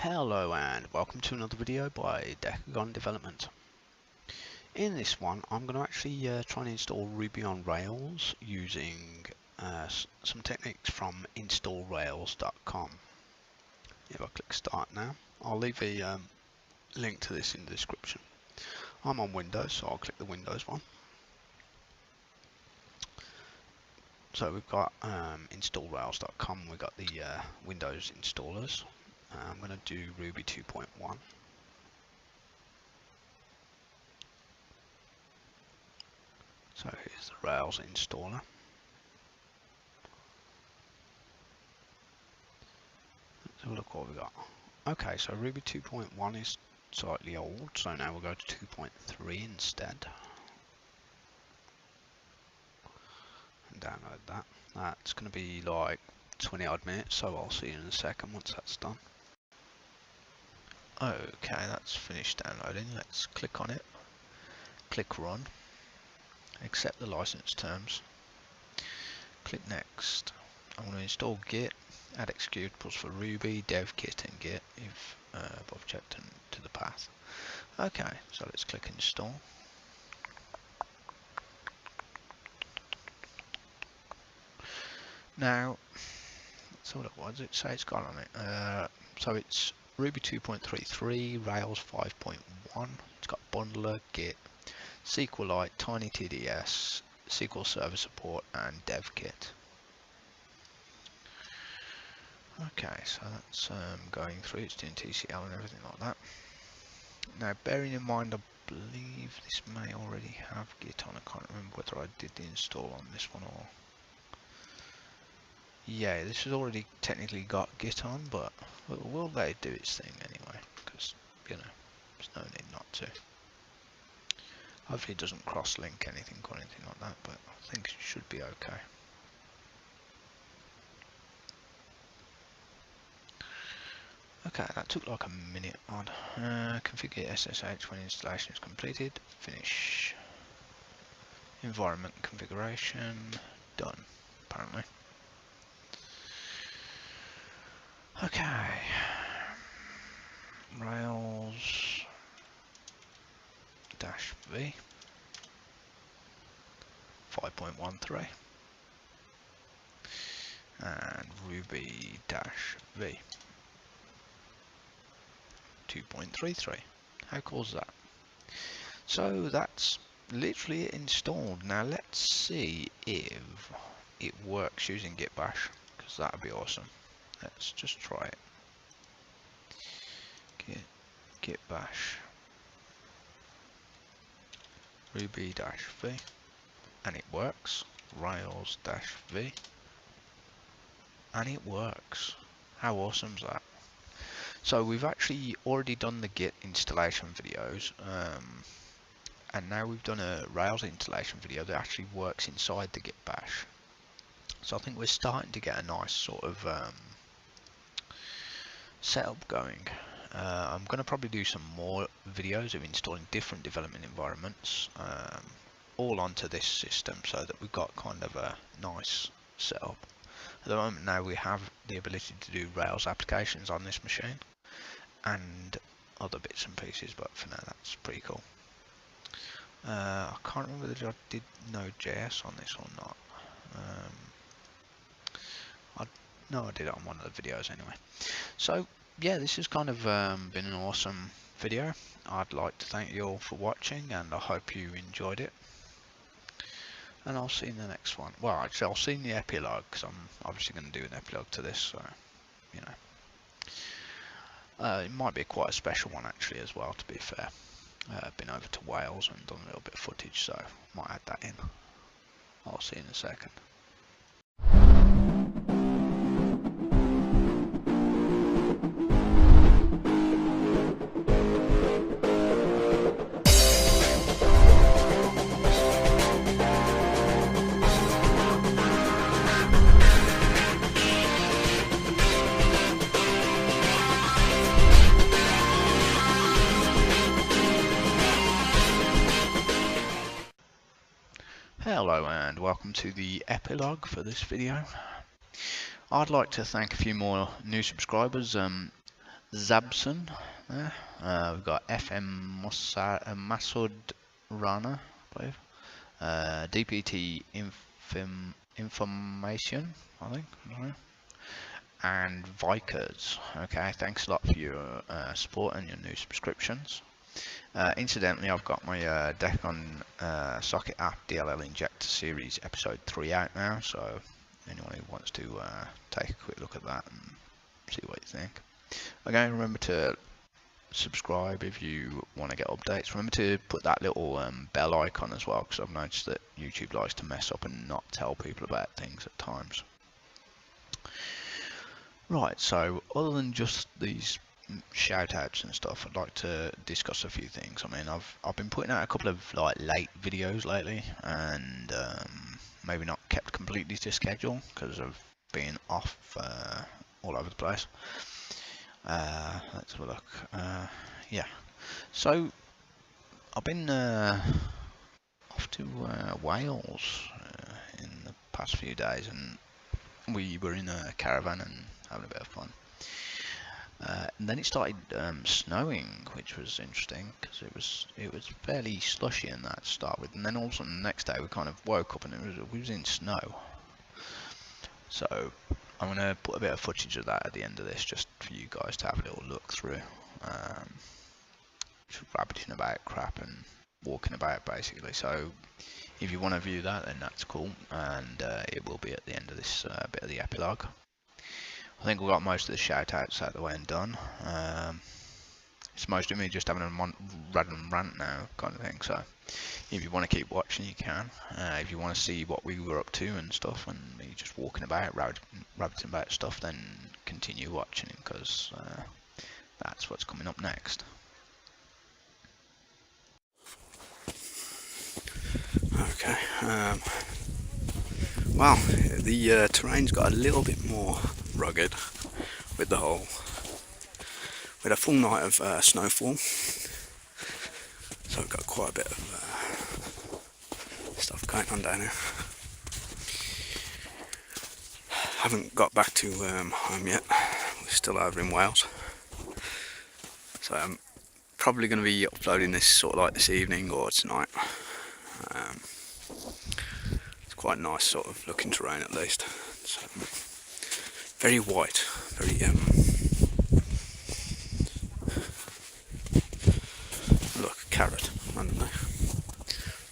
Hello and welcome to another video by Decagon Development. In this one I'm going to actually try and install Ruby on Rails using some techniques from installrails.com. If I click start now, I'll leave a link to this in the description. I'm on Windows, so I'll click the Windows one. So we've got installrails.com, we've got the Windows installers. I'm going to do Ruby 2.1. So here's the Rails installer. Let's have a look what we got. Okay, so Ruby 2.1 is slightly old, so now we'll go to 2.3 instead. And download that. That's going to be like 20 odd minutes, so I'll see you in a second once that's done. Okay, that's finished downloading. Let's click on it. Click run. Accept the license terms. Click next. I'm going to install Git, add executables for Ruby, dev kit and Git if above checked to the path. Okay, so let's click install. Now, so what does it say it's got on it? So it's Ruby 2.33, Rails 5.1. It's got bundler, Git, SQLite, TinyTDS, SQL Server support, and DevKit. Okay, so that's going through. It's doing TCL and everything like that. Now, bearing in mind, I believe this may already have Git on. I can't remember whether I did the install on this one or. Yeah, this has already technically got Git on, but will let it do its thing anyway, because, you know, there's no need not to. Hopefully it doesn't cross-link anything or anything like that, but I think it should be okay. Okay, that took like a minute odd. Configure SSH when installation is completed. Finish. Environment configuration. Done, apparently. Okay, Rails -v 5.13 and Ruby -v 2.33. How cool is that? So that's literally it installed. Now let's see if it works using Git Bash, because that would be awesome. Let's just try it. Git Bash Ruby -v, and it works. Rails -v, and it works. How awesome is that? So we've actually already done the Git installation videos, and now we've done a Rails installation video that actually works inside the Git Bash. So I think we're starting to get a nice sort of setup going. I'm going to probably do some more videos of installing different development environments all onto this system, so that we've got kind of a nice setup. At the moment now we have the ability to do Rails applications on this machine and other bits and pieces, but for now that's pretty cool. I can't remember whether I did Node.js on this or not. No, I did it on one of the videos anyway. So yeah, this has kind of been an awesome video. I'd like to thank you all for watching, and I hope you enjoyed it. And I'll see you in the next one. Well, actually, I'll see you in the epilogue, because I'm obviously going to do an epilogue to this, so, you know. It might be quite a special one, actually, as well, to be fair. I've been over to Wales and done a little bit of footage, so might add that in. I'll see you in a second. Hello and welcome to the epilogue for this video. I'd like to thank a few more new subscribers. Zabson there. We've got FM Masood Rana, I believe. DPT Information, I think. I don't know. And Vikers. Okay, thanks a lot for your support and your new subscriptions. Incidentally, I've got my Decon Socket App DLL Injector Series Episode 3 out now, so anyone who wants to take a quick look at that and see what you think. Again, remember to subscribe if you want to get updates. Remember to put that little bell icon as well, because I've noticed that YouTube likes to mess up and not tell people about things at times. Right, so other than just these shout outs and stuff, I'd like to discuss a few things. I mean, I've been putting out a couple of like late videos lately, and maybe not kept completely to schedule because I've been off all over the place. Let's have a look. Yeah, so I've been off to Wales in the past few days, and we were in a caravan and having a bit of fun. And then it started snowing, which was interesting because it was fairly slushy in that to start with, and then all of a sudden the next day we kind of woke up and we was in snow. So I'm gonna put a bit of footage of that at the end of this, just for you guys to have a little look through. Just rabbiting about crap and walking about basically. So if you want to view that, then that's cool, and it will be at the end of this bit of the epilogue. I think we got most of the shout outs out of the way and done. It's mostly me just having a random rant now kind of thing, so if you want to keep watching you can. If you want to see what we were up to and stuff, and me just walking about, rabbiting about stuff, then continue watching, because that's what's coming up next. Okay, well, the terrain's got a little bit more rugged with the whole, with a full night of snowfall, so I've got quite a bit of stuff going on down here. Haven't got back to home yet, we're still over in Wales, so I'm probably going to be uploading this sort of like this evening or tonight. It's quite nice sort of looking terrain at least. It's very white, very look, carrot, I don't know.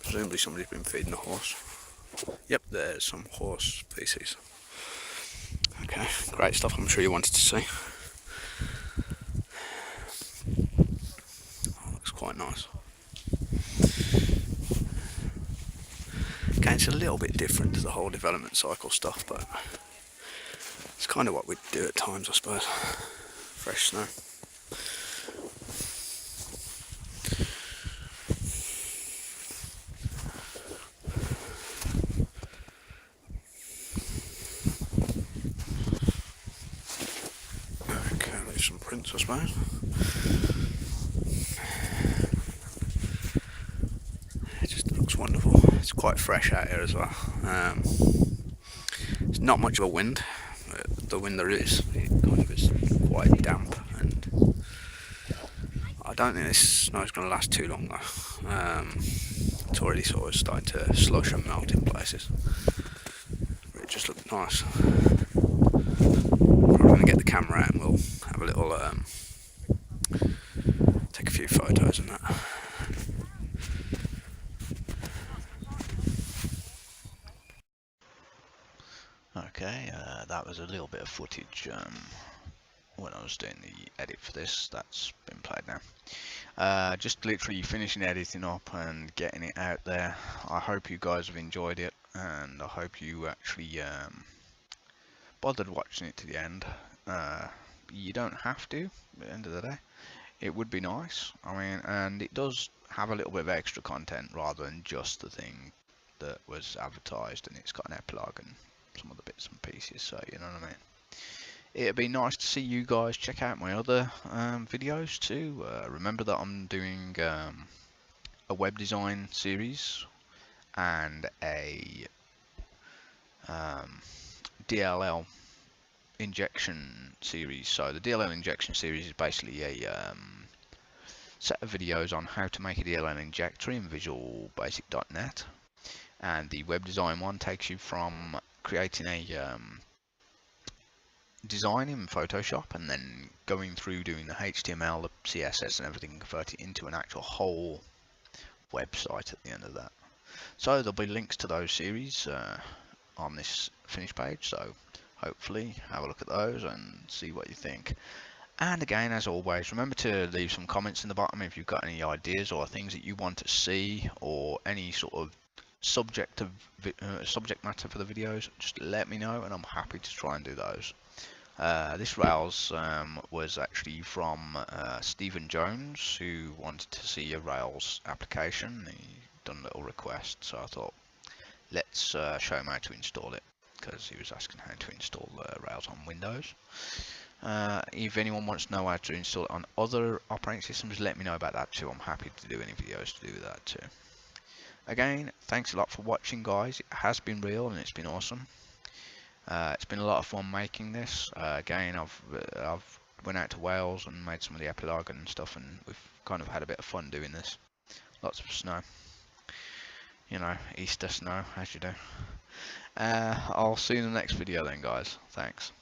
Presumably somebody's been feeding a horse. Yep, there's some horse feces. Okay, great stuff, I'm sure you wanted to see. Oh, looks quite nice. Okay, it's a little bit different to the whole development cycle stuff, but it's kind of what we do at times, I suppose. Fresh snow. Okay, leave some prints, I suppose. It just looks wonderful. It's quite fresh out here as well. It's not much of a wind. The wind there is, it kind of is quite damp, and I don't think this snow's going to last too long though. It's already sort of starting to slush and melt in places. But it just looked nice. Probably going to get the camera out and we'll have a little take a few photos and that. Okay, that was a little bit of footage when I was doing the edit for this. That's been played now. Just literally finishing editing up and getting it out there. I hope you guys have enjoyed it, and I hope you actually bothered watching it to the end. You don't have to, at the end of the day. It would be nice. I mean, and it does have a little bit of extra content rather than just the thing that was advertised, and it's got an epilogue and some other bits and pieces, so you know what I mean. It'd be nice to see you guys check out my other videos too. Remember that I'm doing a web design series and a DLL injection series. So the DLL injection series is basically a set of videos on how to make a DLL injector in Visual Basic.net, and the web design one takes you from creating a design in Photoshop and then going through doing the HTML, the CSS and everything, convert it into an actual whole website at the end of that. So there'll be links to those series on this finish page, so hopefully have a look at those and see what you think. And again, as always, remember to leave some comments in the bottom if you've got any ideas or things that you want to see, or any sort of subject matter for the videos. Just let me know and I'm happy to try and do those. This Rails was actually from Stephen Jones, who wanted to see a Rails application. He done a little request, so I thought let's show him how to install it, because he was asking how to install Rails on Windows. If anyone wants to know how to install it on other operating systems, let me know about that too. I'm happy to do any videos to do with that too. Again, thanks a lot for watching, guys. It has been real and it's been awesome. It's been a lot of fun making this. Again, I've went out to Wales and made some of the epilogue and stuff, and we've kind of had a bit of fun doing this. Lots of snow. You know, Easter snow, as you do. I'll see you in the next video then, guys. Thanks.